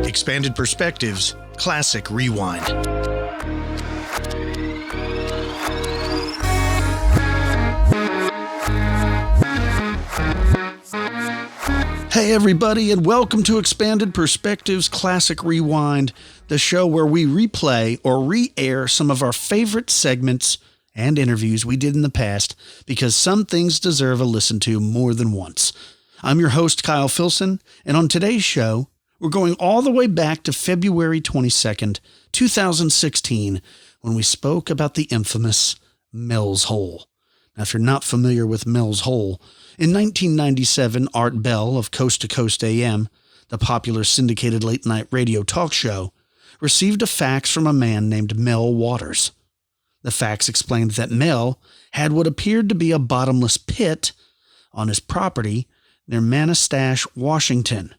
Expanded Perspectives, Classic Rewind. Hey everybody, and welcome to Expanded Perspectives, Classic Rewind, the show where we replay or re-air some of our favorite segments and interviews we did in the past because some things deserve a listen to more than once. I'm your host, Kyle Filson, and on today's show, we're going all the way back to February 22nd, 2016, when we spoke about the infamous Mel's Hole. Now, if you're not familiar with Mel's Hole, in 1997, Art Bell of Coast to Coast AM, the popular syndicated late-night radio talk show, received a fax from a man named Mel Waters. The fax explained that Mel had what appeared to be a bottomless pit on his property near Manastash, Washington.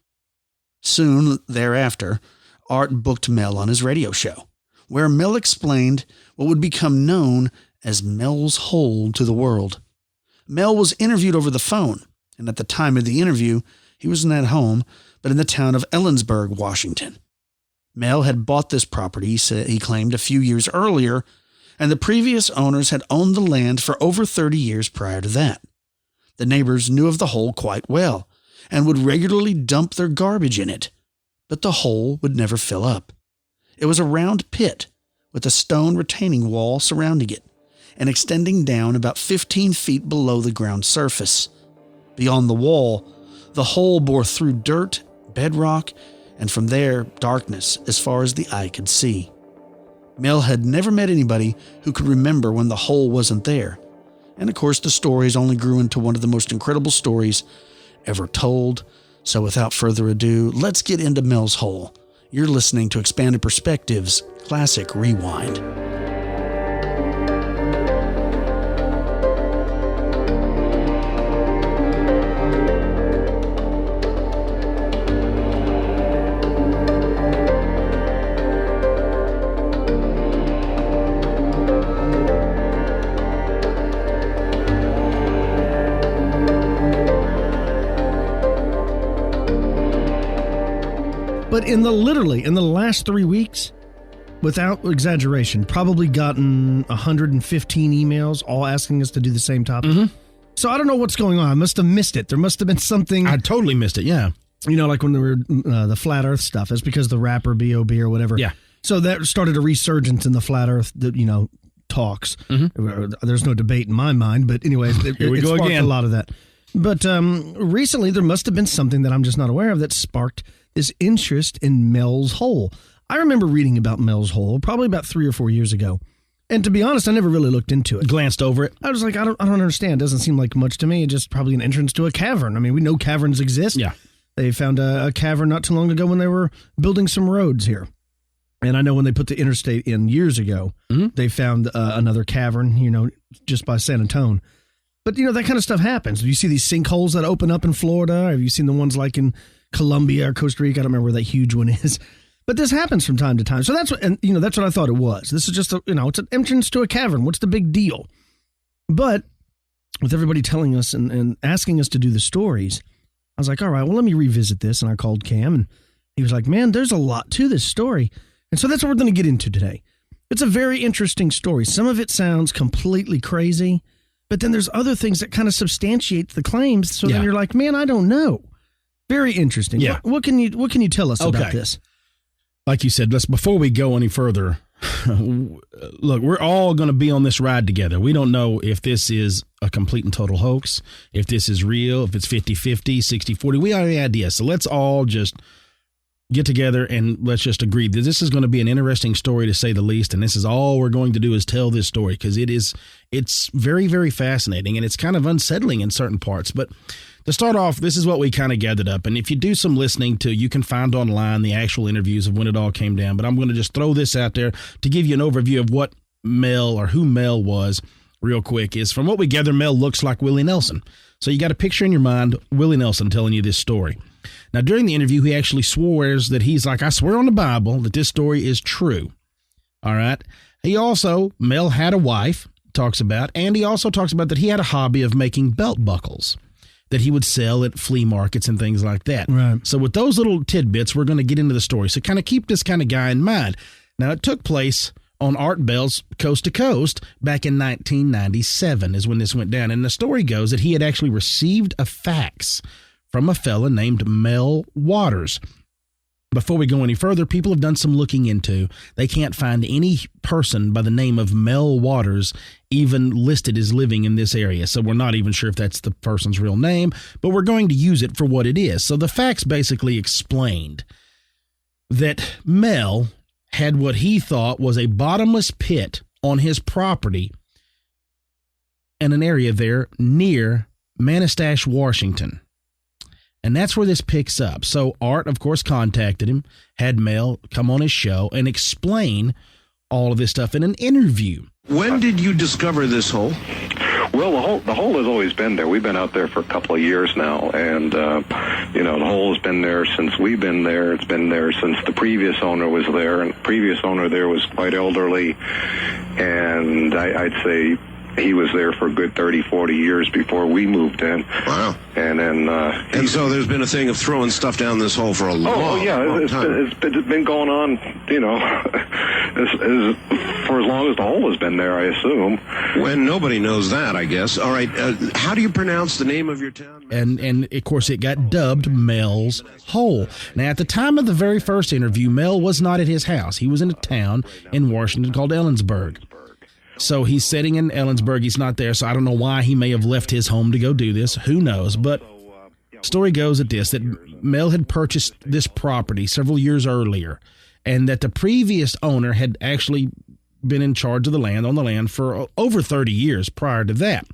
Soon thereafter, Art booked Mel on his radio show, where Mel explained what would become known as Mel's Hole to the world. Mel was interviewed over the phone, and at the time of the interview, he wasn't at home, but in the town of Ellensburg, Washington. Mel had bought this property, he claimed, a few years earlier, and the previous owners had owned the land for over 30 years prior to that. The neighbors knew of the hole quite well, and would regularly dump their garbage in it, but the hole would never fill up. It was a round pit with a stone retaining wall surrounding it and extending down about 15 feet below the ground surface. Beyond the wall, the hole bore through dirt, bedrock, and from there, darkness as far as the eye could see. Mel had never met anybody who could remember when the hole wasn't there, and of course the stories only grew into one of the most incredible stories ever told. So without further ado, let's get into Mel's Hole. You're listening to Expanded Perspectives, Classic Rewind. But in the last 3 weeks, without exaggeration, probably gotten 115 emails, all asking us to do the same topic. Mm-hmm. So I don't know what's going on. I must have missed it. There must have been something. I totally missed it, yeah. You know, like when there were the Flat Earth stuff. It's because the rapper B.O.B. or whatever. Yeah. So that started a resurgence in the Flat Earth, talks. Mm-hmm. There's no debate in my mind, but anyways, it sparked again. A lot of that. But recently, there must have been something that I'm just not aware of that sparked this interest in Mel's Hole. I remember reading about Mel's Hole probably about 3 or 4 years ago. And to be honest, I never really looked into it. Glanced over it. I was like, I don't understand. It doesn't seem like much to me. It's just probably an entrance to a cavern. I mean, we know caverns exist. Yeah. They found a cavern not too long ago when they were building some roads here. And I know when they put the interstate in years ago, they found another cavern, just by San Antonio. But, that kind of stuff happens. Do you see these sinkholes that open up in Florida? Have you seen the ones like in Colombia or Costa Rica? I don't remember where that huge one is. But this happens from time to time. So that's what I thought it was. This is just, it's an entrance to a cavern. What's the big deal? But with everybody telling us and asking us to do the stories, I was like, all right, well, let me revisit this. And I called Cam, and he was like, man, there's a lot to this story. And so that's what we're going to get into today. It's a very interesting story. Some of it sounds completely crazy, but then there's other things that kind of substantiate the claims. So then you're like, man, I don't know. Very interesting. Yeah. What can you tell us about this? Like you said, before we go any further, look, we're all going to be on this ride together. We don't know if this is a complete and total hoax, if this is real, if it's 50-50, 60-40. We have any idea. So let's all just get together and let's just agree that this is going to be an interesting story, to say the least. And this is all we're going to do is tell this story, because it's very, very fascinating, and it's kind of unsettling in certain parts. But to start off, this is what we kind of gathered up. And if you do some listening to, you can find online the actual interviews of when it all came down. But I'm going to just throw this out there to give you an overview of what Mel, or who Mel was, real quick. Is from what we gather, Mel looks like Willie Nelson. So you got a picture in your mind, Willie Nelson telling you this story. Now, during the interview, he actually swears that he's like, I swear on the Bible that this story is true. All right. He also, Mel had a wife, talks about, and he also talks about that he had a hobby of making belt buckles that he would sell at flea markets and things like that. Right. So with those little tidbits, we're going to get into the story. So kind of keep this kind of guy in mind. Now, it took place on Art Bell's Coast to Coast back in 1997 is when this went down. And the story goes that he had actually received a fax from a fella named Mel Waters. Before we go any further, people have done some looking into. They can't find any person by the name of Mel Waters even listed as living in this area. So we're not even sure if that's the person's real name, but we're going to use it for what it is. So the fax basically explained that Mel had what he thought was a bottomless pit on his property in an area there near Manastash, Washington. And that's where this picks up. So Art, of course, contacted him, had Mel come on his show and explain all of this stuff in an interview. When did you discover this hole? Well, the hole has always been there. We've been out there for a couple of years now, and the hole has been there since we've been there. It's been there since the previous owner was there, and the previous owner there was quite elderly, and I'd say he was there for a good 30, 40 years before we moved in. Wow. And then... and so there's been a thing of throwing stuff down this hole for a long time. It's been going on, for as long as the hole has been there, I assume. When nobody knows that, I guess. All right, how do you pronounce the name of your town? And of course, it got dubbed Mel's Hole. Now, at the time of the very first interview, Mel was not at his house. He was in a town in Washington called Ellensburg. So he's sitting in Ellensburg. He's not there, so I don't know why he may have left his home to go do this. Who knows? But story goes at this, that Mel had purchased this property several years earlier, and that the previous owner had actually been in charge of the land, for over 30 years prior to that.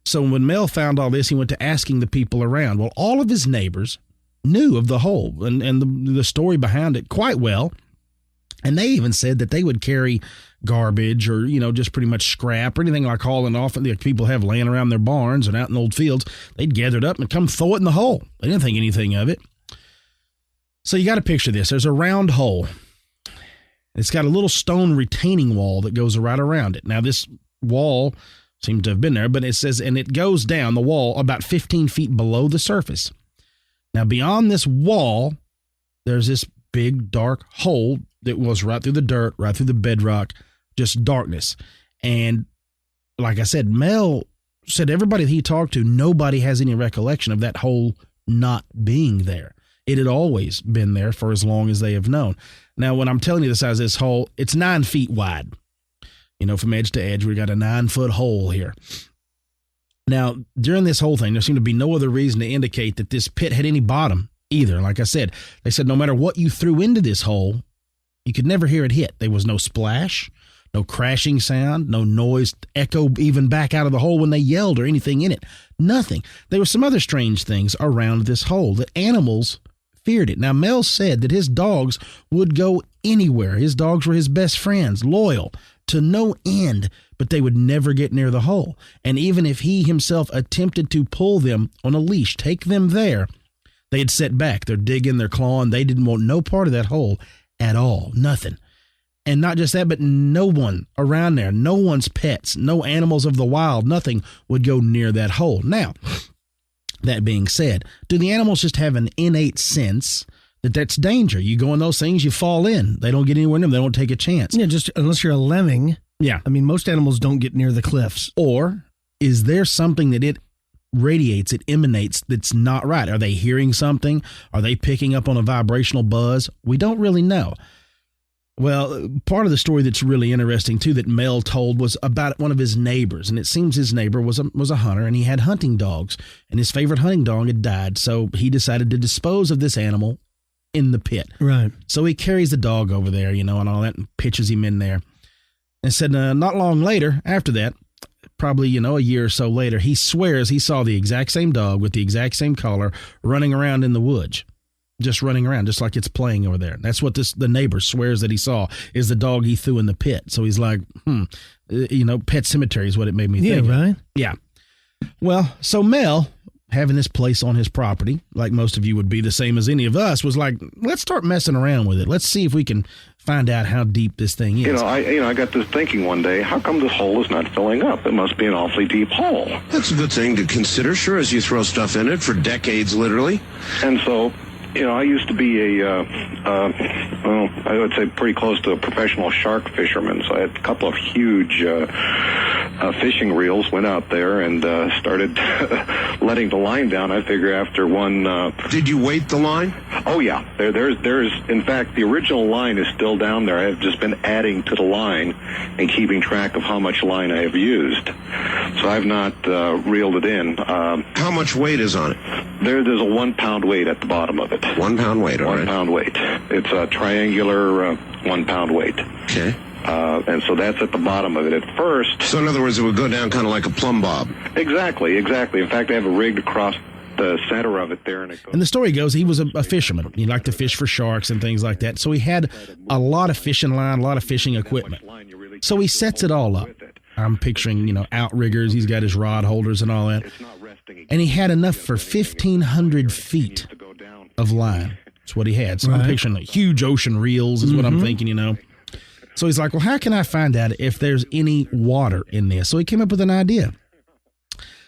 So when Mel found all this, he went to asking the people around. Well, all of his neighbors knew of the hole and the story behind it quite well. And they even said that they would carry garbage or, just pretty much scrap or anything like hauling off that people have laying around their barns and out in old fields. They'd gather it up and come throw it in the hole. They didn't think anything of it. So you got to picture this. There's a round hole. It's got a little stone retaining wall that goes right around it. Now, this wall seems to have been there, but it says, and it goes down the wall about 15 feet below the surface. Now, beyond this wall, there's this big dark hole that was right through the dirt, right through the bedrock, just darkness. And like I said, Mel said everybody he talked to, nobody has any recollection of that hole not being there. It had always been there for as long as they have known. Now, when I'm telling you the size of this hole, it's 9 feet wide. From edge to edge, we got a 9-foot hole here. Now, during this whole thing, there seemed to be no other reason to indicate that this pit had any bottom either. Like I said, they said no matter what you threw into this hole, you could never hear it hit. There was no splash, no crashing sound, no noise, echo even back out of the hole when they yelled or anything in it. Nothing. There were some other strange things around this hole that animals feared it. Now, Mel said that his dogs would go anywhere. His dogs were his best friends, loyal to no end, but they would never get near the hole. And even if he himself attempted to pull them on a leash, take them there, they'd sit back. They're digging, they're clawing. They didn't want no part of that hole at all. Nothing. And not just that, but no one around there, no one's pets, no animals of the wild, nothing would go near that hole. Now, that being said, do the animals just have an innate sense that that's danger? You go in those things, you fall in. They don't get anywhere near them. They don't take a chance. Yeah, just unless you're a lemming. Yeah. I mean, most animals don't get near the cliffs. Or is there something that it radiates, it emanates that's not right? Are they hearing something? Are they picking up on a vibrational buzz? We don't really know. Well, part of the story that's really interesting, too, that Mel told was about one of his neighbors. And it seems his neighbor was a hunter, and he had hunting dogs. And his favorite hunting dog had died, so he decided to dispose of this animal in the pit. Right. So he carries the dog over there, and all that, and pitches him in there. And said not long later, after that, probably, a year or so later, he swears he saw the exact same dog with the exact same collar running around in the woods. Just running around, just like it's playing over there. That's what the neighbor swears that he saw, is the dog he threw in the pit. So he's like, Pet Cemetery is what it made me think. Yeah, right? Yeah. Well, so Mel, having this place on his property, like most of you would be, the same as any of us, was like, let's start messing around with it. Let's see if we can find out how deep this thing is. I got this thinking one day, how come this hole is not filling up? It must be an awfully deep hole. That's a good thing to consider, sure, as you throw stuff in it for decades, literally. And so, I used to be I would say pretty close to a professional shark fisherman. So I had a couple of huge fishing reels, went out there and started letting the line down. I figure after one... Did you weight the line? Oh, yeah. There's, in fact, the original line is still down there. I've just been adding to the line and keeping track of how much line I have used. So I've not reeled it in. How much weight is on it? There's a 1 pound weight at the bottom of it. 1 pound weight, all right. 1 pound weight. It's a triangular 1 pound weight. Okay. And so that's at the bottom of it at first. So in other words, it would go down kind of like a plumb bob. Exactly. In fact, I have a rigged across the center of it there. And the story goes, he was a fisherman. He liked to fish for sharks and things like that. So he had a lot of fishing line, a lot of fishing equipment. So he sets it all up. I'm picturing, outriggers. He's got his rod holders and all that. And he had enough for 1,500 feet of line. That's what he had. So I'm picturing like huge ocean reels is what I'm thinking, So he's like, well, how can I find out if there's any water in this? So he came up with an idea.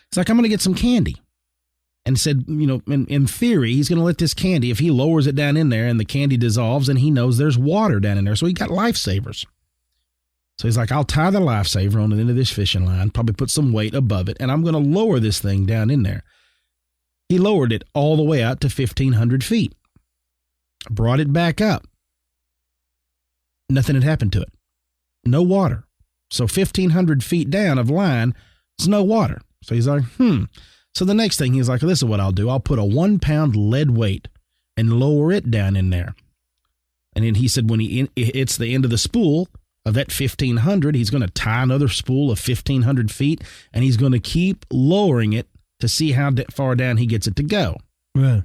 It's like, I'm going to get some candy. And said, in theory, he's going to let this candy, if he lowers it down in there and the candy dissolves, and he knows there's water down in there. So he got lifesavers. So he's like, I'll tie the lifesaver on the end of this fishing line, probably put some weight above it, and I'm going to lower this thing down in there. He lowered it all the way out to 1,500 feet. Brought it back up. Nothing had happened to it. No water. So 1,500 feet down of line, there's no water. So he's like, So the next thing, he's like, this is what I'll do. I'll put a 1 pound lead weight and lower it down in there. And then he said when it's the end of the spool of that 1,500, he's going to tie another spool of 1,500 feet, and he's going to keep lowering it to see how far down he gets it to go. Right.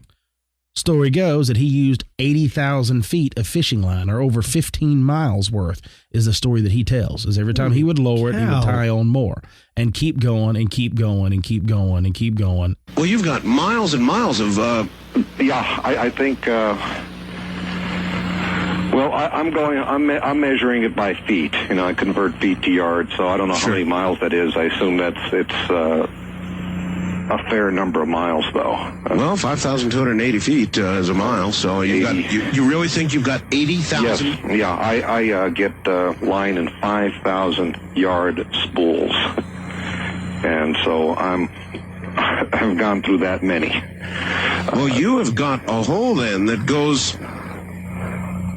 Story goes that he used 80,000 feet of fishing line, or over 15 miles worth, is the story that he tells. Is every time he would lower it, he would tie on more and keep going and keep going and keep going and keep going. Well, you've got miles and miles of... I think... Well, I'm measuring it by feet. I convert feet to yards, so I don't know how many miles that is. I assume it's a fair number of miles, though. Well, 5,280 feet is a mile, so you really think you've got 80,000? Yes, yeah. I get line in 5,000 yard spools, and so I've gone through that many. Well, you have got a hole then that goes...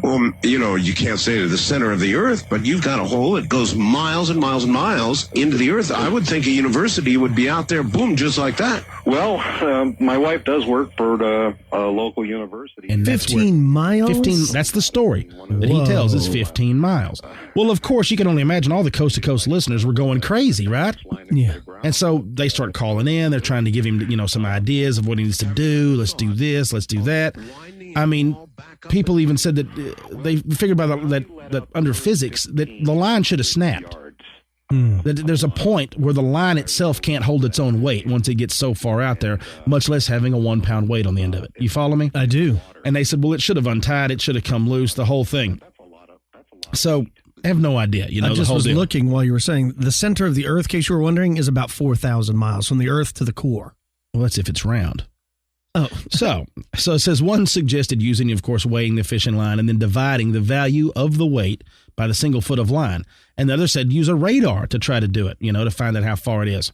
Well, you can't say to the center of the earth, but you've got a hole that goes miles and miles and miles into the earth. I would think a university would be out there, boom, just like that. Well, my wife does work for a local university. And 15 miles? 15, that's the story that he tells is 15 miles. Well, of course, you can only imagine all the coast-to-coast listeners were going crazy, right? Yeah. And so they start calling in. They're trying to give him, some ideas of what he needs to do. Let's do this. Let's do that. I mean, people even said that they figured that under physics that the line should have snapped. That there's a point where the line itself can't hold its own weight once it gets so far out there, much less having a 1 pound weight on the end of it. You follow me? I do. And they said, well, it should have untied. It should have come loose, the whole thing. So I have no idea. I just was looking while you were saying the center of the Earth, in case you were wondering, is about 4,000 miles from the Earth to the core. Well, that's if it's round. Oh. So it says one suggested using, of course, weighing the fishing line and then dividing the value of the weight by the single foot of line. And the other said use a radar to try to do it, to find out how far it is.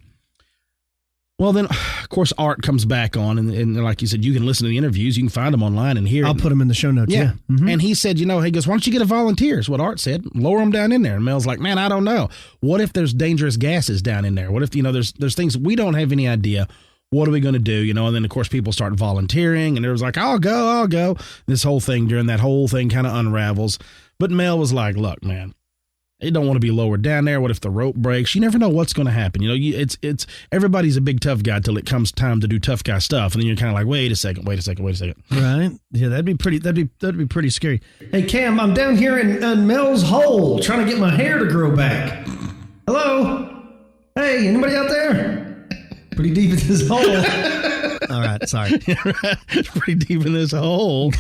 Well, then, of course, Art comes back on, and like you said, you can listen to the interviews. You can find them online and hear I'll put them in the show notes, yeah. Mm-hmm. And he said, he goes, why don't you get a volunteer? Is what Art said. Lower them down in there. And Mel's like, man, I don't know. What if there's dangerous gases down in there? What if, there's things we don't have any idea. What are we going to do? And then, of course, people start volunteering, and there was like, I'll go. This whole thing, during that whole thing kind of unravels. But Mel was like, look, man, They don't want to be lowered down there. What if the rope breaks? You never know what's going to happen. You know, it's everybody's a big tough guy till it comes time to do tough guy stuff, and then you're kind of like, wait a second. Right? Yeah, that'd be pretty scary. Hey, Cam, I'm down here in Mel's hole trying to get my hair to grow back. Hello? Hey, anybody out there? Pretty deep in this hole. All right, sorry. It's pretty deep in this hole.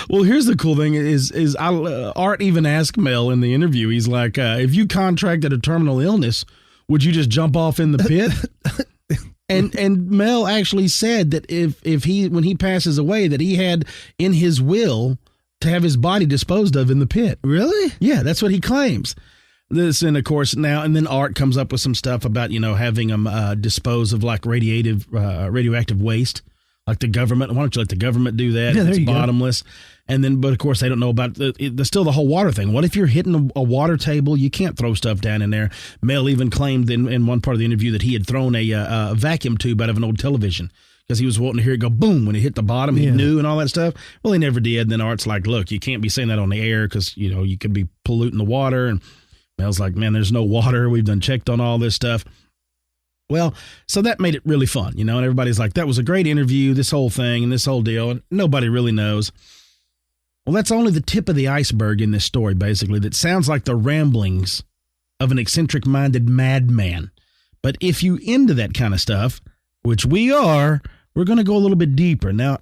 Well, here's the cool thing is Art even asked Mel in the interview. He's like, if you contracted a terminal illness, would you just jump off in the pit? And Mel actually said that when he passes away, that he had in his will to have his body disposed of in the pit. Really? Yeah, that's what he claims. This, and of course now, and then Art comes up with some stuff about, you know, having them dispose of like radioactive waste, like the government. Why don't you let the government do that? Yeah, it's bottomless. Go. And then, but of course, they don't know about still the whole water thing. What if you're hitting a water table? You can't throw stuff down in there. Mel even claimed in one part of the interview that he had thrown a vacuum tube out of an old television because he was wanting to hear it go boom when it hit the bottom. He knew and all that stuff. Well, he never did. And then Art's like, look, you can't be saying that on the air because, you know, you could be polluting the water. And Mel's like, man, there's no water. We've done checked on all this stuff. Well, so that made it really fun, you know, and everybody's like, that was a great interview, this whole thing and this whole deal. And nobody really knows. Well, that's only the tip of the iceberg in this story, basically, that sounds like the ramblings of an eccentric-minded madman. But if you into that kind of stuff, which we are, we're going to go a little bit deeper. Now,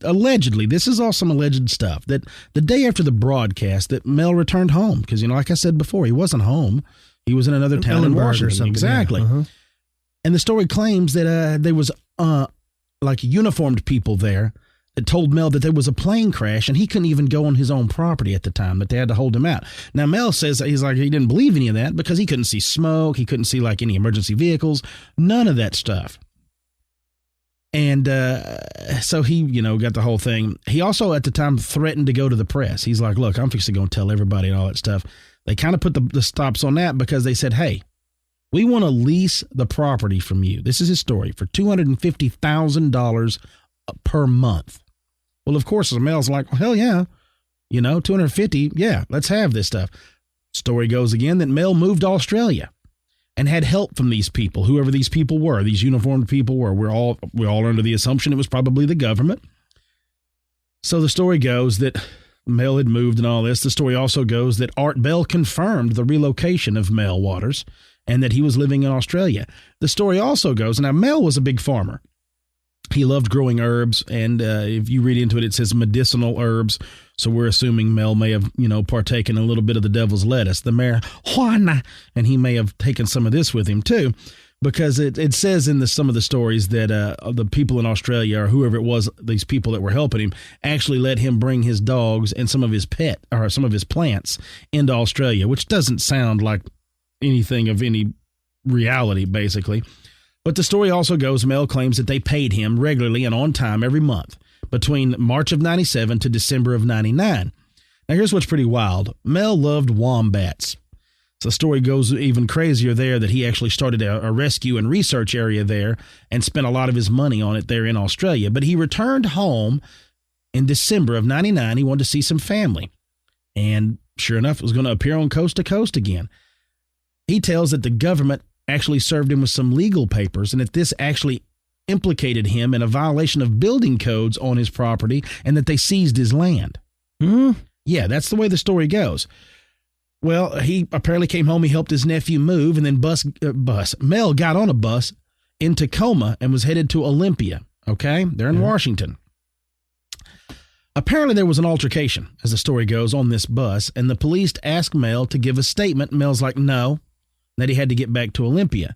allegedly, this is all some alleged stuff, that the day after the broadcast that Mel returned home, because, you know, like I said before, he wasn't home. He was in another town in Washington. Or something. Exactly. Yeah. Uh-huh. And the story claims that there was like uniformed people there that told Mel that there was a plane crash and he couldn't even go on his own property at the time, that they had to hold him out. Now, Mel says he's like, he didn't believe any of that because he couldn't see smoke. He couldn't see like any emergency vehicles, none of that stuff. And so he, you know, got the whole thing. He also at the time threatened to go to the press. He's like, look, I'm fixing to go and tell everybody and all that stuff. They kind of put the stops on that because they said, hey, we want to lease the property from you. This is his story for $250,000 per month. Well, of course, Mel's like, well, hell yeah. You know, $250. Yeah, let's have this stuff. Story goes again that Mel moved to Australia and had help from these people, whoever these people were, these uniformed people were. We're all under the assumption it was probably the government. So the story goes that Mel had moved and all this. The story also goes that Art Bell confirmed the relocation of Mel Waters and that he was living in Australia. The story also goes, now Mel was a big farmer. He loved growing herbs, and if you read into it, it says medicinal herbs. So we're assuming Mel may have, you know, partaken a little bit of the devil's lettuce, the marijuana, and he may have taken some of this with him too, because it says in some of the stories that the people in Australia or whoever it was, these people that were helping him, actually let him bring his dogs and some of his some of his plants into Australia, which doesn't sound like anything of any reality, basically. But the story also goes, Mel claims that they paid him regularly and on time every month between March of 97 to December of 99. Now, here's what's pretty wild. Mel loved wombats. So the story goes even crazier there that he actually started a rescue and research area there and spent a lot of his money on it there in Australia. But he returned home in December of 99. He wanted to see some family. And sure enough, it was going to appear on Coast to Coast again. He tells that the government actually served him with some legal papers and that this actually implicated him in a violation of building codes on his property and that they seized his land. Yeah, that's the way the story goes. Well, he apparently came home, he helped his nephew move, and then Mel got on a bus in Tacoma and was headed to Olympia, okay? They're in Washington. Apparently there was an altercation, as the story goes, on this bus, and the police asked Mel to give a statement. Mel's like, no, that he had to get back to Olympia.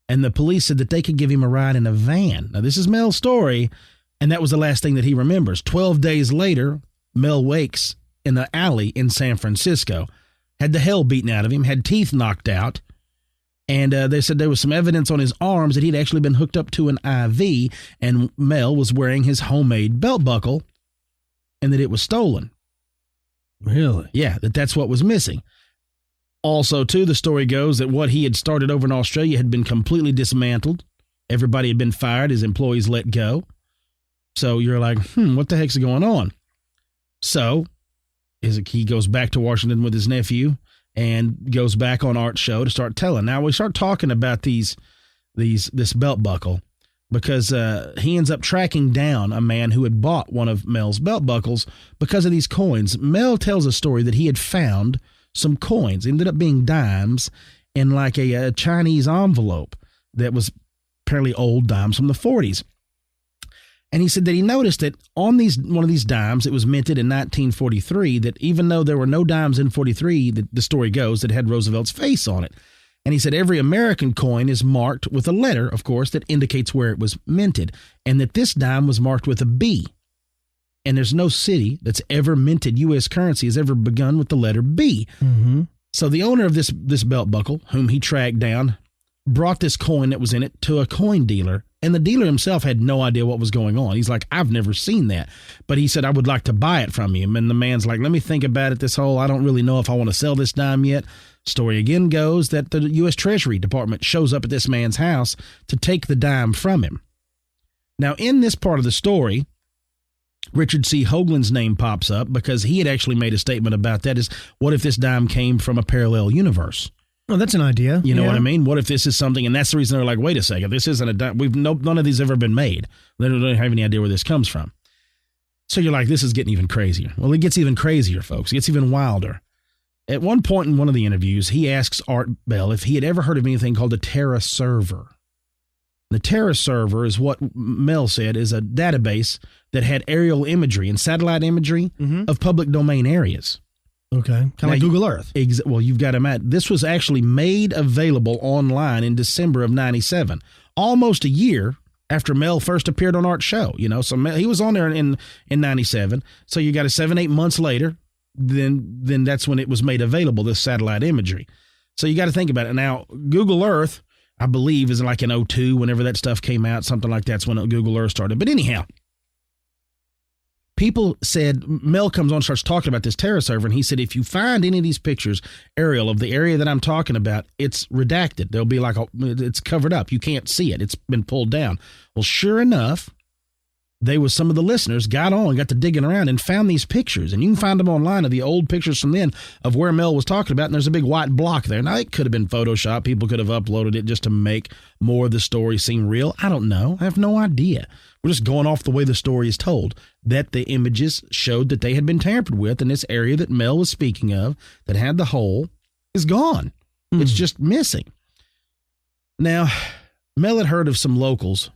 And the police said that they could give him a ride in a van. Now, this is Mel's story, and that was the last thing that he remembers. 12 days later, Mel wakes in the alley in San Francisco, had the hell beaten out of him, had teeth knocked out, and they said there was some evidence on his arms that he'd actually been hooked up to an IV, and Mel was wearing his homemade belt buckle, and that it was stolen. Really? Yeah, that's what was missing. Also, too, the story goes that what he had started over in Australia had been completely dismantled. Everybody had been fired. His employees let go. So you're like, what the heck's going on? So he goes back to Washington with his nephew, and goes back on Art's show to start telling. Now we start talking about this belt buckle because he ends up tracking down a man who had bought one of Mel's belt buckles because of these coins. Mel tells a story that he had found some coins, ended up being dimes, in like a Chinese envelope that was apparently old dimes from the 40s. And he said that he noticed that on one of these dimes, it was minted in 1943, that even though there were no dimes in 43, the story goes, that had Roosevelt's face on it. And he said every American coin is marked with a letter, of course, that indicates where it was minted, and that this dime was marked with a B. And there's no city that's ever minted U.S. currency has ever begun with the letter B. Mm-hmm. So the owner of this belt buckle, whom he tracked down, brought this coin that was in it to a coin dealer, and the dealer himself had no idea what was going on. He's like, I've never seen that. But he said, I would like to buy it from you. And the man's like, let me think about it. I don't really know if I want to sell this dime yet. Story again goes that the U.S. Treasury Department shows up at this man's house to take the dime from him. Now, in this part of the story, Richard C. Hoagland's name pops up because he had actually made a statement about that, is what if this dime came from a parallel universe? Oh, that's an idea. You know what I mean? What if this is something, and that's the reason they're like, wait a second, this isn't a dime. None of these have ever been made. They don't have any idea where this comes from. So you're like, this is getting even crazier. Well, it gets even crazier, folks. It gets even wilder. At one point in one of the interviews, he asks Art Bell if he had ever heard of anything called a Terra server. The Terra server is what Mel said is a database that had aerial imagery and satellite imagery of public domain areas. Okay. Kind of like Google Earth. Well, you've got to imagine. This was actually made available online in December of 97, almost a year after Mel first appeared on Art's show. So he was on there in 97. So you got 7-8 months later, then that's when it was made available, this satellite imagery. So you got to think about it. Now, Google Earth, I believe, is like in 2002, whenever that stuff came out, something like that's when Google Earth started. But anyhow, people said, Mel comes on, starts talking about this Terra server, and he said, if you find any of these pictures, aerial, of the area that I'm talking about, it's redacted. There'll be it's covered up. You can't see it. It's been pulled down. Well, sure enough, some of the listeners got to digging around and found these pictures. And you can find them online of the old pictures from then of where Mel was talking about. And there's a big white block there. Now, it could have been Photoshop. People could have uploaded it just to make more of the story seem real. I don't know. I have no idea. We're just going off the way the story is told, that the images showed that they had been tampered with, and this area that Mel was speaking of that had the hole is gone. It's just missing. Now, Mel had heard of some locals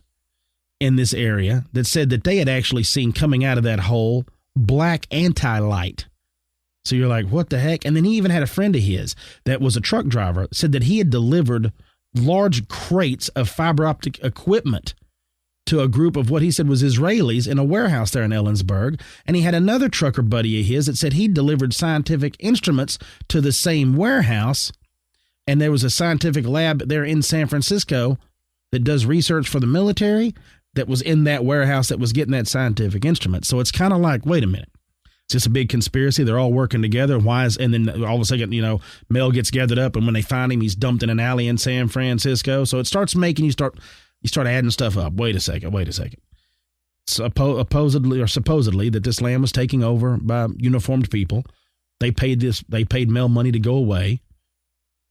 in this area that said that they had actually seen coming out of that hole black anti-light. So you're like, what the heck? And then he even had a friend of his that was a truck driver, said that he had delivered large crates of fiber optic equipment to a group of what he said was Israelis in a warehouse there in Ellensburg. And he had another trucker buddy of his that said he delivered scientific instruments to the same warehouse. And there was a scientific lab there in San Francisco that does research for the military that was in that warehouse that was getting that scientific instrument. So it's kind of like, wait a minute. It's just a big conspiracy. They're all working together. And then all of a sudden, Mel gets gathered up, and when they find him, he's dumped in an alley in San Francisco. So it starts making you start adding stuff up. Wait a second. Supposedly that this land was taken over by uniformed people. They paid Mel money to go away.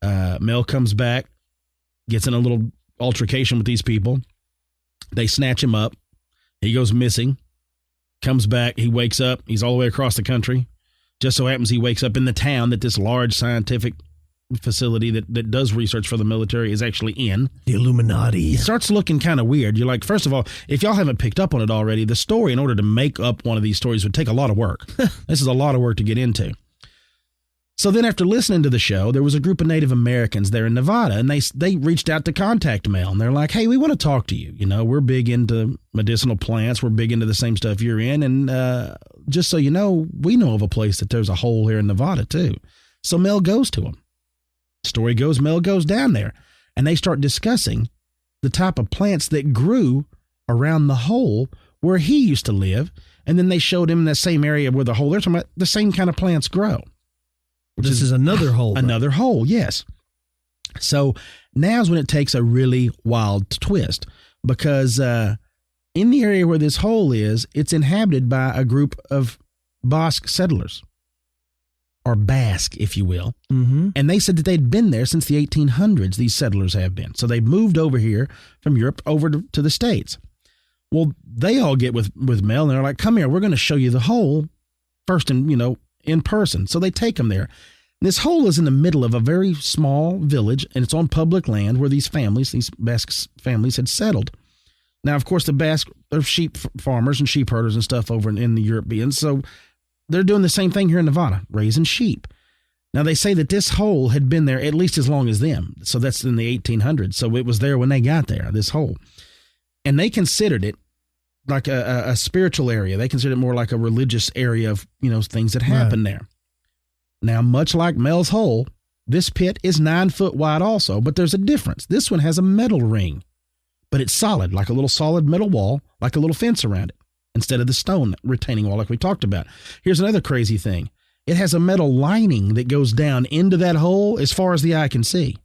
Mel comes back, gets in a little altercation with these people. They snatch him up. He goes missing, comes back. He wakes up. He's all the way across the country. Just so happens he wakes up in the town that this large scientific facility that does research for the military is actually in. The Illuminati. It starts looking kind of weird. You're like, first of all, if y'all haven't picked up on it already, the story, in order to make up one of these stories, would take a lot of work. This is a lot of work to get into. So then after listening to the show, there was a group of Native Americans there in Nevada, and they reached out to contact Mel, and they're like, hey, we want to talk to you. We're big into medicinal plants. We're big into the same stuff you're in. And just so you know, we know of a place that there's a hole here in Nevada, too. So Mel goes to them. Story goes, Mel goes down there, and they start discussing the type of plants that grew around the hole where he used to live. And then they showed him that same area where the hole, they're talking about the same kind of plants grow. This is another hole. Another hole, yes. So now's when it takes a really wild twist, because in the area where this hole is, it's inhabited by a group of Basque settlers. or Basque, if you will. Mm-hmm. And they said that they'd been there since the 1800s, these settlers have been. So they moved over here from Europe over to the States. Well, they all get with Mel, and they're like, come here, we're going to show you the hole first in person. So they take them there. This hole is in the middle of a very small village, and it's on public land where these Basque families had settled. Now, of course, the Basque are sheep farmers and sheep herders and stuff over in the Europeans, so they're doing the same thing here in Nevada, raising sheep. Now, they say that this hole had been there at least as long as them, so that's in the 1800s, so it was there when they got there, this hole. And they considered it like a spiritual area. They considered it more like a religious area of, things that happen there. Now, much like Mel's hole, this pit is 9 foot wide also, but there's a difference. This one has a metal ring, but it's solid, like a little solid metal wall, like a little fence around it, instead of the stone retaining wall like we talked about. Here's another crazy thing. It has a metal lining that goes down into that hole as far as the eye can see.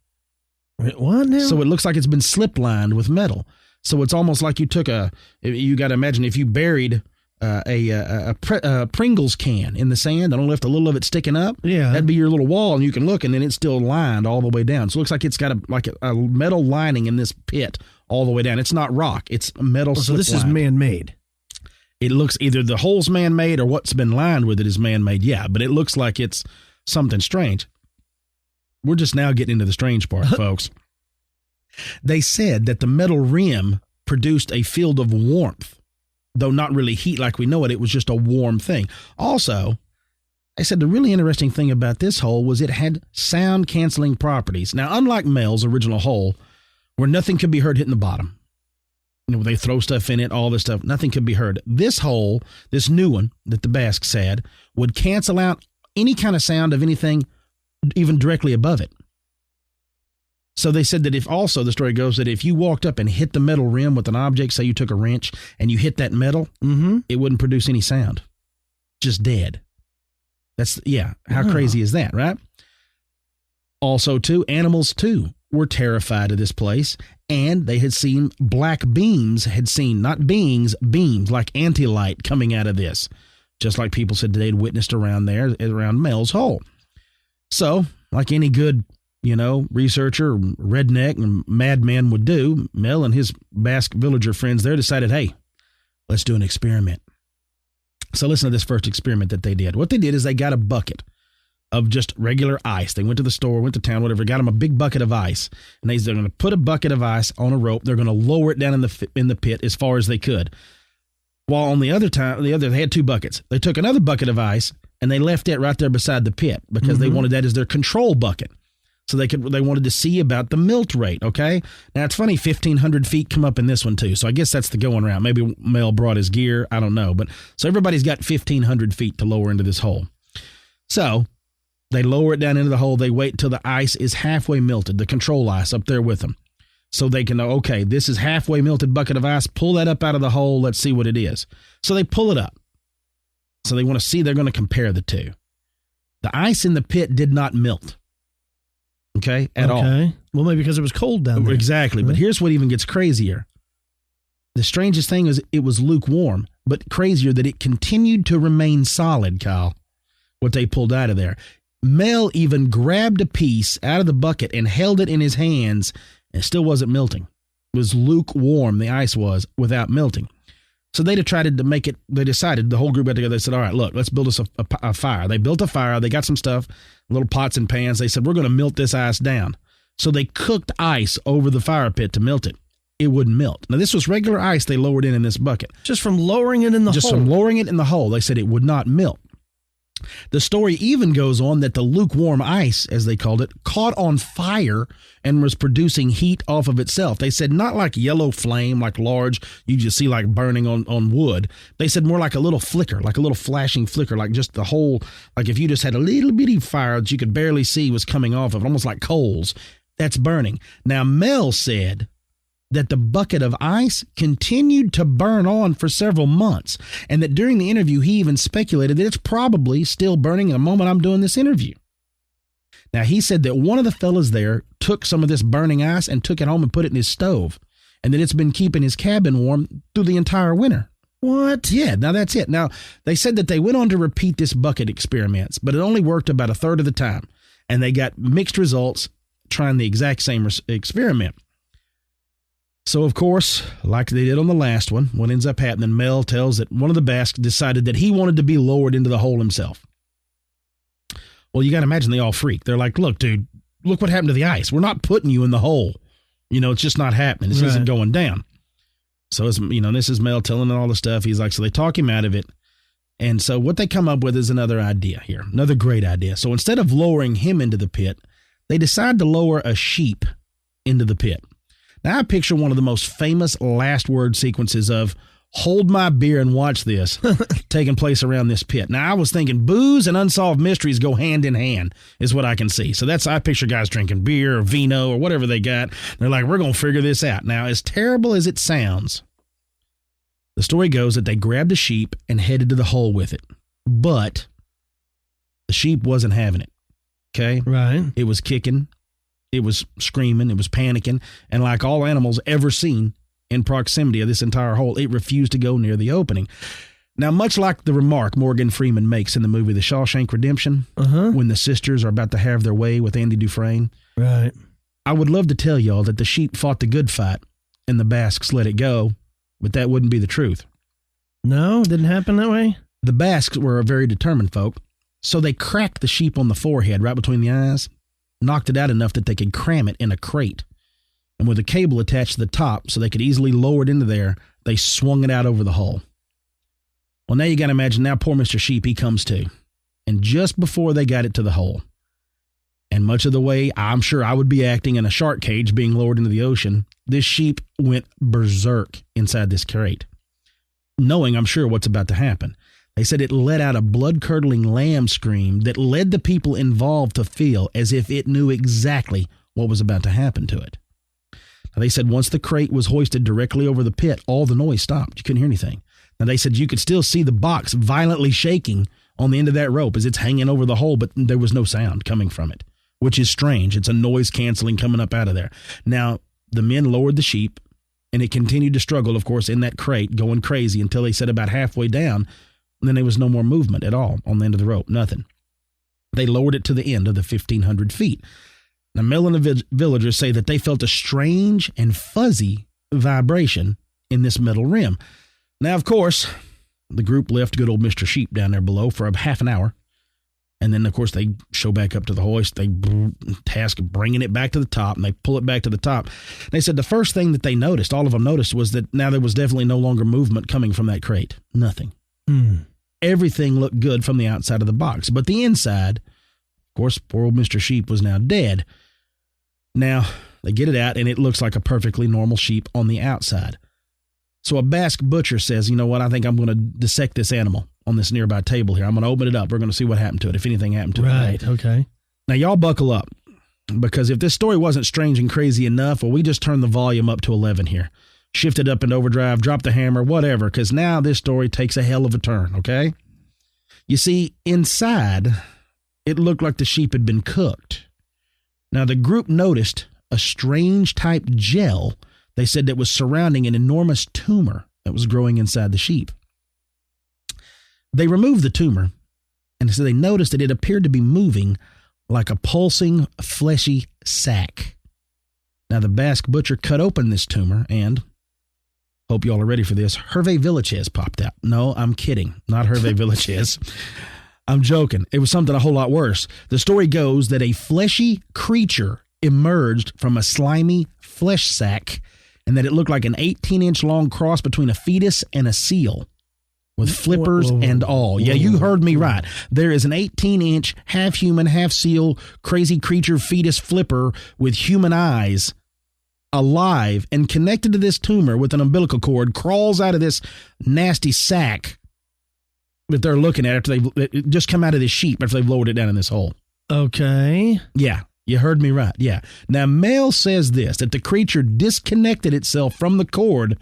What now? So it looks like it's been slip lined with metal. So it's almost like you got to imagine if you buried a Pringles can in the sand and only left a little of it sticking up. Yeah, that'd be your little wall, and you can look, and then it's still lined all the way down. So it looks like it's got a metal lining in this pit all the way down. It's not rock; it's metal. So this is man-made. It looks either the hole's man-made or what's been lined with it is man-made. Yeah, but it looks like it's something strange. We're just now getting into the strange part, folks. They said that the metal rim produced a field of warmth. Though not really heat like we know it, it was just a warm thing. Also, I said the really interesting thing about this hole was it had sound-canceling properties. Now, unlike Mel's original hole, where nothing could be heard hitting the bottom, they throw stuff in it, all this stuff, nothing could be heard. This hole, this new one that the Basques had, would cancel out any kind of sound of anything even directly above it. So they said that the story goes that if you walked up and hit the metal rim with an object, say you took a wrench and you hit that metal, it wouldn't produce any sound. Just dead. How crazy is that, right? Also, animals, were terrified of this place, and they had seen black beams, not beings, beams, like anti-light coming out of this, just like people said they'd witnessed around Mel's hole. So, like any good researcher, redneck, and madman would do, Mel and his Basque villager friends there decided, hey, let's do an experiment. So listen to this first experiment that they did. What they did is they got a bucket of just regular ice. They went to the store, went to town, whatever, got them a big bucket of ice. And they're going to put a bucket of ice on a rope. They're going to lower it down in the pit as far as they could. While on they had 2 buckets. They took another bucket of ice and they left it right there beside the pit because they wanted that as their control bucket. So they wanted to see about the melt rate, okay? Now, it's funny, 1,500 feet come up in this one, too. So I guess that's the going route. Maybe Mel brought his gear. I don't know. But so everybody's got 1,500 feet to lower into this hole. So they lower it down into the hole. They wait until the ice is halfway melted, the control ice up there with them. So they can know, okay, this is halfway melted bucket of ice. Pull that up out of the hole. Let's see what it is. So they pull it up. So they want to see, they're going to compare the two. The ice in the pit did not melt. Okay, at all. Well, maybe because it was cold down there. Exactly. But here's what even gets crazier. The strangest thing is it was lukewarm, but crazier that it continued to remain solid, Kyle, what they pulled out of there. Mel even grabbed a piece out of the bucket and held it in his hands, and it still wasn't melting. It was lukewarm, the ice was, without melting. So they decided to make it, the whole group got together, they said, all right, look, let's build us a fire. They built a fire, they got some stuff, little pots and pans. They said, we're going to melt this ice down. So they cooked ice over the fire pit to melt it. It wouldn't melt. Now, this was regular ice they lowered in this bucket. Just from lowering it in the hole? Just from lowering it in the hole, they said it would not melt. The story even goes on that the lukewarm ice, as they called it, caught on fire and was producing heat off of itself. They said not like yellow flame, like large, you just see like burning on wood. They said more like a little flicker, like a little flashing flicker, like just the whole, like if you just had a little bitty fire that you could barely see was coming off of it, almost like coals. That's burning. Now, Mel said that the bucket of ice continued to burn on for several months, and that during the interview, he even speculated that it's probably still burning at the moment I'm doing this interview. Now, he said that one of the fellas there took some of this burning ice and took it home and put it in his stove, and that it's been keeping his cabin warm through the entire winter. What? Yeah, now that's it. Now, they said that they went on to repeat this bucket experiments, but it only worked about a third of the time. And they got mixed results trying the exact same experiment. So, of course, like they did on the last one, what ends up happening, Mel tells that one of the Basques decided that he wanted to be lowered into the hole himself. Well, you got to imagine they all freak. They're like, look, dude, look what happened to the ice. We're not putting you in the hole. It's just not happening. This isn't going down. So, this is Mel telling all the stuff. He's like, so they talk him out of it. And so what they come up with is another idea here, another great idea. So instead of lowering him into the pit, they decide to lower a sheep into the pit. Now, I picture one of the most famous last word sequences of "Hold my beer and watch this" taking place around this pit. Now, I was thinking booze and unsolved mysteries go hand in hand is what I can see. So I picture guys drinking beer or vino or whatever they got. They're like, we're going to figure this out. Now, as terrible as it sounds, the story goes that they grabbed a sheep and headed to the hole with it. But the sheep wasn't having it. Okay? Right. It was kicking. It was screaming. It was panicking. And like all animals ever seen in proximity of this entire hole, it refused to go near the opening. Now, much like the remark Morgan Freeman makes in the movie The Shawshank Redemption, when the sisters are about to have their way with Andy Dufresne, right? I would love to tell y'all that the sheep fought the good fight and the Basques let it go, but that wouldn't be the truth. No, it didn't happen that way? The Basques were a very determined folk, so they cracked the sheep on the forehead right between the eyes, knocked it out enough that they could cram it in a crate. And with a cable attached to the top so they could easily lower it into there, they swung it out over the hole. Well, now you got to imagine, now poor Mr. Sheep, he comes to. And just before they got it to the hole, and much of the way I'm sure I would be acting in a shark cage being lowered into the ocean, this sheep went berserk inside this crate, knowing I'm sure what's about to happen. They said it let out a blood-curdling lamb scream that led the people involved to feel as if it knew exactly what was about to happen to it. Now, they said once the crate was hoisted directly over the pit, all the noise stopped. You couldn't hear anything. Now, they said you could still see the box violently shaking on the end of that rope as it's hanging over the hole, but there was no sound coming from it, which is strange. It's a noise canceling coming up out of there. Now, the men lowered the sheep, and it continued to struggle, of course, in that crate, going crazy until they said about halfway down, and then there was no more movement at all on the end of the rope, nothing. They lowered it to the end of the 1,500 feet. Now, Mel and the villagers say that they felt a strange and fuzzy vibration in this metal rim. Now, of course, the group left good old Mr. Sheep down there below for a half an hour. And then, of course, they show back up to the hoist. They task bringing it back to the top, and they pull it back to the top. They said the first thing that they noticed, all of them noticed, was that now there was definitely no longer movement coming from that crate. Nothing. Everything looked good from the outside of the box. But the inside, of course, poor old Mr. Sheep was now dead. Now, they get it out, and it looks like a perfectly normal sheep on the outside. So a Basque butcher says, you know what, I think I'm going to dissect this animal on this nearby table here. I'm going to open it up. We're going to see what happened to it, if anything happened to it. Right, okay. Now, y'all buckle up, because if this story wasn't strange and crazy enough, well, we just turned the volume up to 11 here. Shift it up into overdrive, drop the hammer, whatever, because now this story takes a hell of a turn, okay? You see, inside, it looked like the sheep had been cooked. Now, the group noticed a strange type gel, they said, that was surrounding an enormous tumor that was growing inside the sheep. They removed the tumor, and so they noticed that it appeared to be moving like a pulsing, fleshy sack. Now, the Basque butcher cut open this tumor, and, hope y'all are ready for this, Hervé Villachez popped out. No, I'm kidding. Not Hervé Villachez. I'm joking. It was something a whole lot worse. The story goes that a fleshy creature emerged from a slimy flesh sack, and that it looked like an 18-inch long cross between a fetus and a seal, with flippers and all. Yeah, you heard me right. There is an 18-inch, half-human, half-seal, crazy creature fetus flipper with human eyes, alive and connected to this tumor with an umbilical cord, crawls out of this nasty sack that they're looking at after they've just come out of this sheep after they've lowered it down in this hole. Okay. Yeah, you heard me right. Yeah. Now, Mel says this, that the creature disconnected itself from the cord,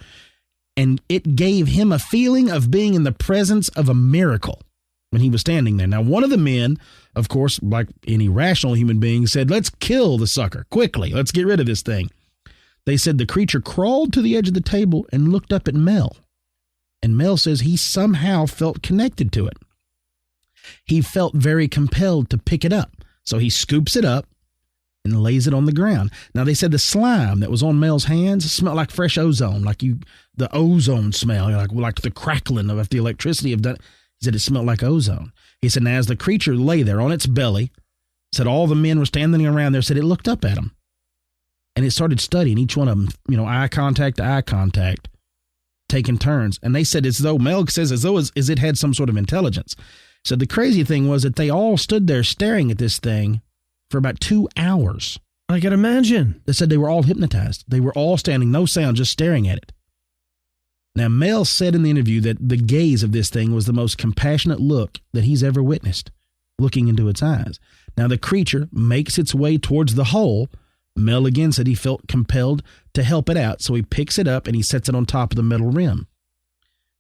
and it gave him a feeling of being in the presence of a miracle when he was standing there. Now, one of the men, of course, like any rational human being, said, let's kill the sucker quickly. Let's get rid of this thing. They said the creature crawled to the edge of the table and looked up at Mel. And Mel says he somehow felt connected to it. He felt very compelled to pick it up. So he scoops it up and lays it on the ground. Now, they said the slime that was on Mel's hands smelled like fresh ozone, like the ozone smell, like the crackling of the electricity of that. He said it smelled like ozone. He said, now, as the creature lay there on its belly, said all the men were standing around there, said it looked up at him. And it started studying each one of them, eye contact to eye contact, taking turns. And they said Mel says as though it had some sort of intelligence. So the crazy thing was that they all stood there staring at this thing for about 2 hours. I can imagine. They said they were all hypnotized. They were all standing, no sound, just staring at it. Now, Mel said in the interview that the gaze of this thing was the most compassionate look that he's ever witnessed, looking into its eyes. Now, the creature makes its way towards the hole. Mel again said he felt compelled to help it out, so he picks it up and he sets it on top of the metal rim.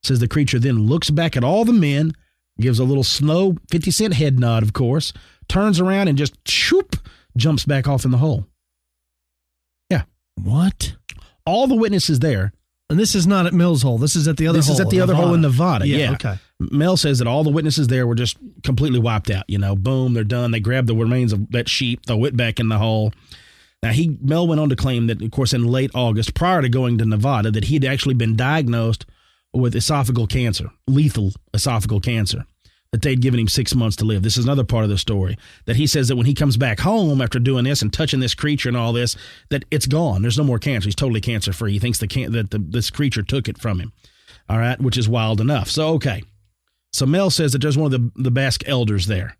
Says the creature then looks back at all the men, gives a little slow 50-cent head nod, of course, turns around and just shoop, jumps back off in the hole. Yeah. What? All the witnesses there. And this is not at Mel's hole. This is at the other hole. This is at the other hole in Nevada. Yeah. Okay. Mel says that all the witnesses there were just completely wiped out. Boom, they're done. They grabbed the remains of that sheep, throw it back in the hole. Now, Mel went on to claim that, of course, in late August, prior to going to Nevada, that he had actually been diagnosed with esophageal cancer, lethal esophageal cancer, that they'd given him 6 months to live. This is another part of the story, that he says that when he comes back home after doing this and touching this creature and all this, that it's gone. There's no more cancer. He's totally cancer-free. He thinks this creature took it from him, all right, which is wild enough. So, okay. So Mel says that there's one of the Basque elders there,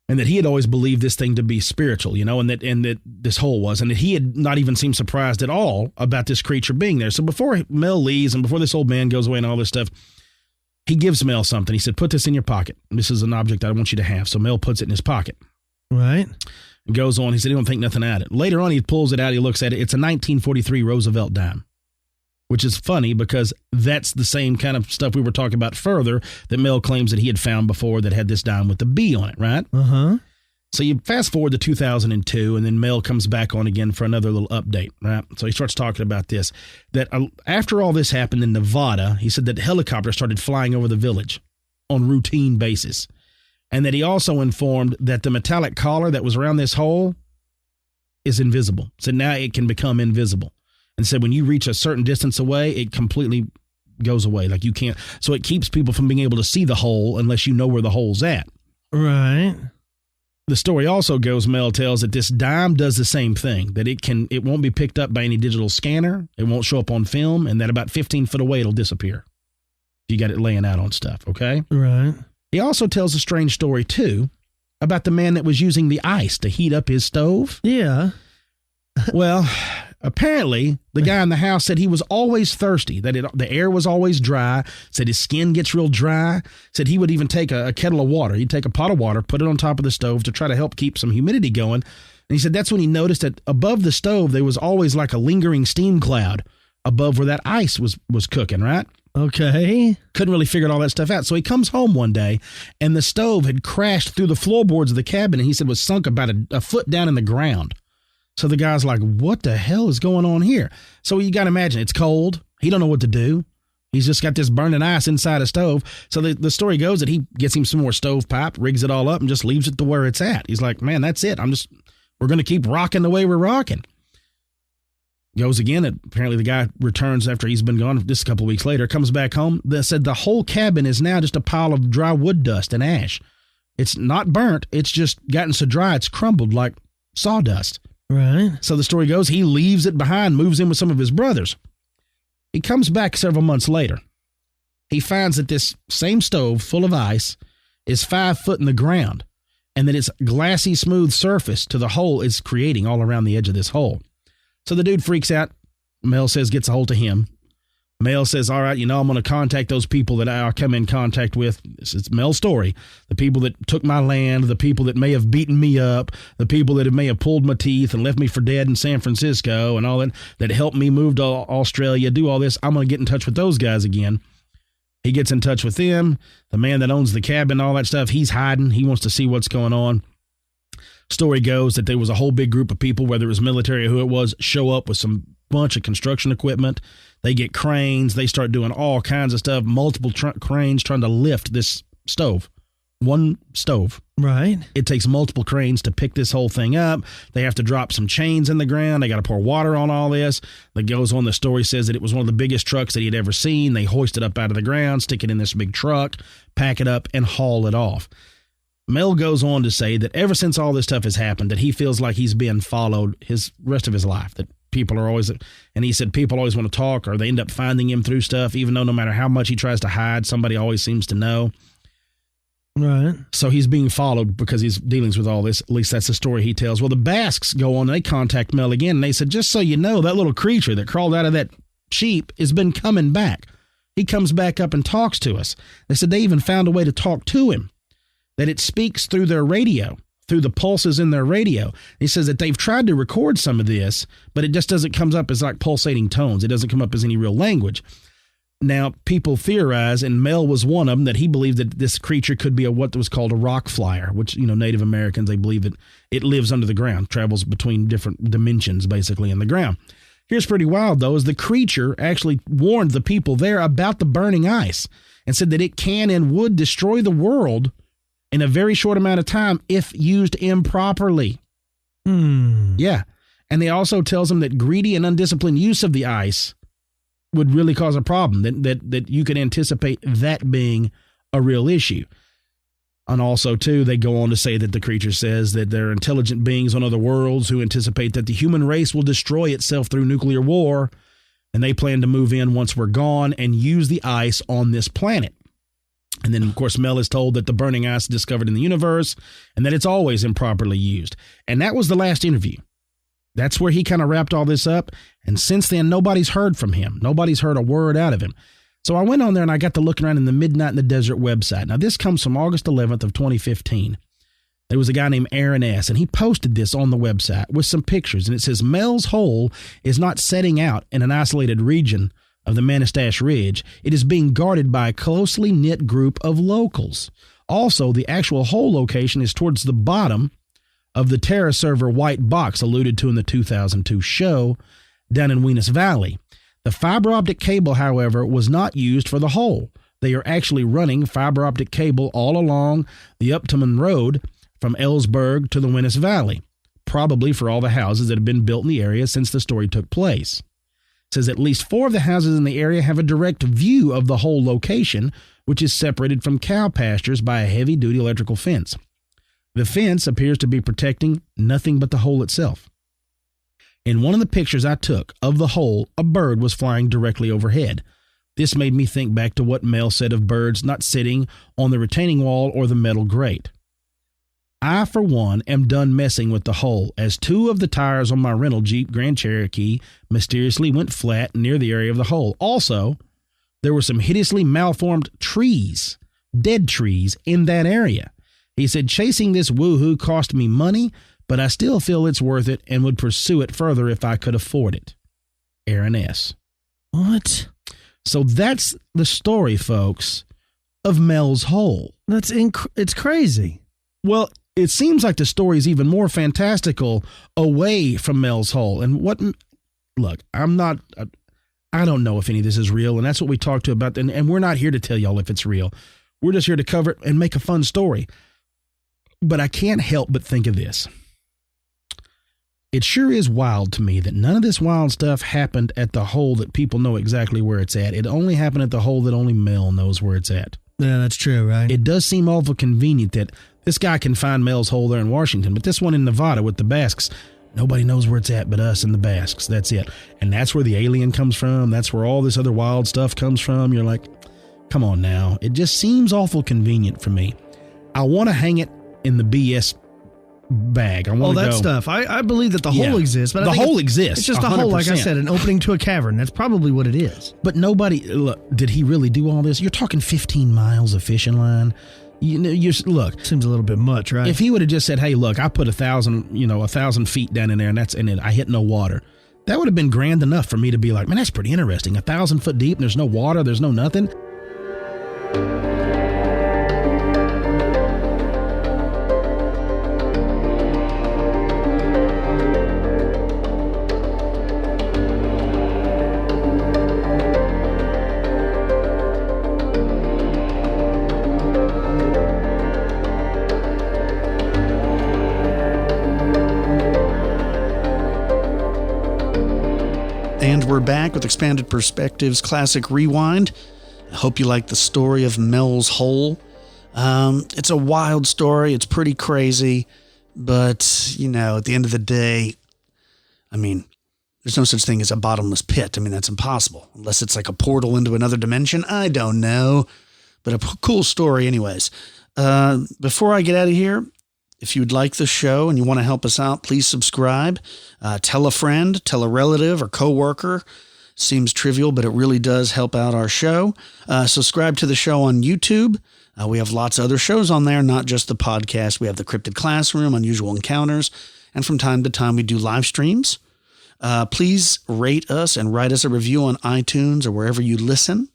and that he had always believed this thing to be spiritual, and that this hole was, and that he had not even seemed surprised at all about this creature being there. So before Mel leaves and before this old man goes away and all this stuff, he gives Mel something. He said, put this in your pocket. This is an object I want you to have. So Mel puts it in his pocket. Right. And goes on. He said he don't think nothing at it. Later on, he pulls it out. He looks at it. It's a 1943 Roosevelt dime, which is funny because that's the same kind of stuff we were talking about further that Mel claims that he had found before that had this dime with the B on it, right? Uh-huh. So you fast forward to 2002, and then Mel comes back on again for another little update, right? So he starts talking about this, that after all this happened in Nevada, he said that helicopters started flying over the village on routine basis, and that he also informed that the metallic collar that was around this hole is invisible. So now it can become invisible. And said when you reach a certain distance away, it completely goes away. Like you can't. So it keeps people from being able to see the hole unless you know where the hole's at. Right. The story also goes, Mel tells, that this dime does the same thing, that it won't be picked up by any digital scanner. It won't show up on film, and that about 15 foot away, it'll disappear. You got it laying out on stuff. Okay. Right. He also tells a strange story too about the man that was using the ice to heat up his stove. Yeah. Well, apparently, the guy in the house said he was always thirsty, that the air was always dry, said his skin gets real dry, said he would even take a kettle of water. He'd take a pot of water, put it on top of the stove to try to help keep some humidity going. And he said that's when he noticed that above the stove, there was always like a lingering steam cloud above where that ice was cooking, right? Okay. Couldn't really figure all that stuff out. So he comes home one day, and the stove had crashed through the floorboards of the cabin, and he said was sunk about a foot down in the ground. So the guy's like, what the hell is going on here? So you got to imagine, it's cold. He don't know what to do. He's just got this burning ice inside a stove. So the story goes that he gets him some more stovepipe, rigs it all up, and just leaves it to where it's at. He's like, man, that's it. We're going to keep rocking the way we're rocking. Goes again. Apparently the guy returns after he's been gone. This a couple of weeks later, comes back home. They said the whole cabin is now just a pile of dry wood dust and ash. It's not burnt. It's just gotten so dry it's crumbled like sawdust. Right. So the story goes, he leaves it behind, moves in with some of his brothers. He comes back several months later. He finds that this same stove full of ice is 5 foot in the ground, and that its glassy smooth surface to the hole is creating all around the edge of this hole. So the dude freaks out. Mel says gets a hold of him. Mel says, all right, I'm going to contact those people that I come in contact with. This is Mel's story. The people that took my land, the people that may have beaten me up, the people that may have pulled my teeth and left me for dead in San Francisco and all that helped me move to Australia, do all this. I'm going to get in touch with those guys again. He gets in touch with them. The man that owns the cabin, all that stuff, he's hiding. He wants to see what's going on. Story goes that there was a whole big group of people, whether it was military or who it was, show up with some bunch of construction equipment. They get cranes. They start doing all kinds of stuff, multiple cranes trying to lift this stove. One stove. Right. It takes multiple cranes to pick this whole thing up. They have to drop some chains in the ground. They got to pour water on all this. That goes on. The story says that it was one of the biggest trucks that he'd ever seen. They hoist it up out of the ground, stick it in this big truck, pack it up, and haul it off. Mel goes on to say that ever since all this stuff has happened, that he feels like he's been followed his rest of his life, that people are always, and he said people always want to talk, or they end up finding him through stuff, even though no matter how much he tries to hide, somebody always seems to know. Right. So he's being followed because he's dealings with all this. At least that's the story he tells. Well, the Basques go on and they contact Mel again, and they said, just so you know, that little creature that crawled out of that sheep has been coming back. He comes back up and talks to us. They said they even found a way to talk to him, that it speaks through their radio, through the pulses in their radio. He says that they've tried to record some of this, but it just doesn't come up as like pulsating tones. It doesn't come up as any real language. Now, people theorize, and Mel was one of them, that he believed that this creature could be what was called a rock flyer, which, Native Americans, they believe that it lives under the ground, travels between different dimensions, basically, in the ground. Here's pretty wild, though, is the creature actually warned the people there about the burning ice and said that it can and would destroy the world in a very short amount of time if used improperly. Yeah. And they also tells them that greedy and undisciplined use of the ice would really cause a problem, that you could anticipate that being a real issue. And also, too, they go on to say that the creature says that there are intelligent beings on other worlds who anticipate that the human race will destroy itself through nuclear war, and they plan to move in once we're gone and use the ice on this planet. And then, of course, Mel is told that the burning ice is discovered in the universe and that it's always improperly used. And that was the last interview. That's where he kind of wrapped all this up. And since then, nobody's heard from him. Nobody's heard a word out of him. So I went on there and I got to looking around in the Midnight in the Desert website. Now, this comes from August 11th of 2015. There was a guy named Aaron S., and he posted this on the website with some pictures. And it says, Mel's Hole is not setting out in an isolated region of the Manastash Ridge. It is being guarded by a closely knit group of locals. Also, the actual hole location is towards the bottom of the Terra server white box alluded to in the 2002 show down in Weenus Valley. The fiber optic cable, however, was not used for the hole. They are actually running fiber optic cable all along the Uptoman Road from Ellensburg to the Weenus Valley, probably for all the houses that have been built in the area since the story took place. It says at least 4 of the houses in the area have a direct view of the hole location, which is separated from cow pastures by a heavy-duty electrical fence. The fence appears to be protecting nothing but the hole itself. In one of the pictures I took of the hole, a bird was flying directly overhead. This made me think back to what Mel said of birds not sitting on the retaining wall or the metal grate. I, for one, am done messing with the hole, as 2 of the tires on my rental Jeep Grand Cherokee mysteriously went flat near the area of the hole. Also, there were some hideously malformed trees, dead trees, in that area. He said, chasing this woohoo cost me money, but I still feel it's worth it and would pursue it further if I could afford it. Aaron S. What? So that's the story, folks, of Mel's Hole. It's crazy. Well, it seems like the story is even more fantastical away from Mel's Hole. And look, I don't know if any of this is real, and that's what we talked to about. And we're not here to tell y'all if it's real. We're just here to cover it and make a fun story. But I can't help but think of this. It sure is wild to me that none of this wild stuff happened at the hole that people know exactly where it's at. It only happened at the hole that only Mel knows where it's at. Yeah, that's true, right? It does seem awful convenient that this guy can find Mel's Hole there in Washington, but this one in Nevada with the Basques, nobody knows where it's at but us and the Basques. That's it. And that's where the alien comes from. That's where all this other wild stuff comes from. You're like, come on now. It just seems awful convenient for me. I want to hang it in the BS bag. I want to go. Stuff. I believe that the hole exists. But the hole exists. It's just 100%. A hole, like I said, an opening to a cavern. That's probably what it is. But nobody, look, did he really do all this? You're talking 15 miles of fishing line. Look. Seems a little bit much, right? If he would have just said, hey, look, I put 1,000 feet down in there and I hit no water. That would have been grand enough for me to be like, man, that's pretty interesting. 1,000 foot deep and there's no water. There's no nothing. we're back with Expanded Perspectives Classic Rewind. I hope you like the story of Mel's Hole. It's a wild story. It's pretty crazy. But, you know, at the end of the day, I mean, there's no such thing as a bottomless pit. I mean, that's impossible. Unless it's like a portal into another dimension. I don't know. But a cool story anyways. Before I get out of here, if you'd like the show and you want to help us out, please subscribe. Tell a friend, tell a relative or coworker. Seems trivial, but it really does help out our show. Subscribe to the show on YouTube. We have lots of other shows on there, not just the podcast. We have the Cryptid Classroom, Unusual Encounters, and from time to time we do live streams. Please rate us and write us a review on iTunes or wherever you listen.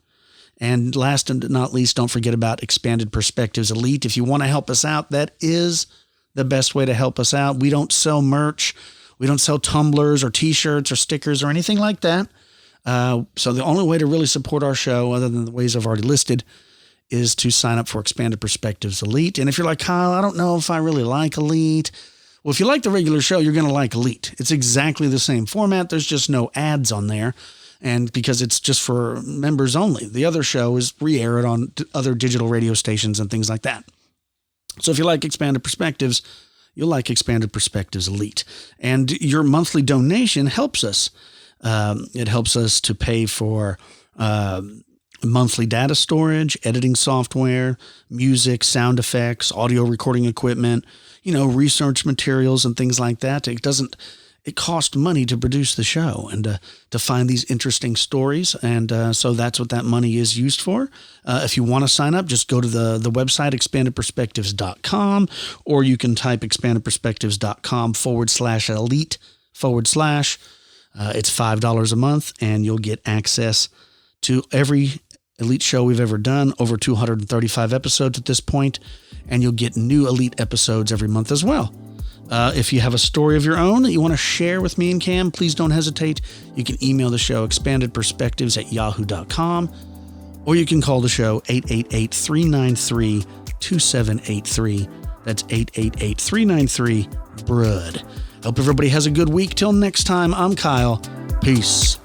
And last and not least, don't forget about Expanded Perspectives Elite. If you want to help us out, that is the best way to help us out. We don't sell merch. We don't sell tumblers or T-shirts or stickers or anything like that. So the only way to really support our show, other than the ways I've already listed, is to sign up for Expanded Perspectives Elite. And if you're like, Kyle, I don't know if I really like Elite. Well, if you like the regular show, you're going to like Elite. It's exactly the same format. There's just no ads on there. And because it's just for members only. The other show is re-aired on other digital radio stations and things like that. So if you like Expanded Perspectives, you'll like Expanded Perspectives Elite. And your monthly donation helps us. It helps us to pay for monthly data storage, editing software, music, sound effects, audio recording equipment, you know, research materials and things like that. It costs money to produce the show and to find these interesting stories. And so that's what that money is used for. If you want to sign up, just go to the website, expandedperspectives.com, or you can type expandedperspectives.com/elite/. It's $5 a month, and you'll get access to every Elite show we've ever done, over 235 episodes at this point, and you'll get new Elite episodes every month as well. If you have a story of your own that you want to share with me and Cam, please don't hesitate. You can email the show expandedperspectives@yahoo.com, or you can call the show 888-393-2783. That's 888-393-BRUD. Hope everybody has a good week. Till next time, I'm Kyle. Peace.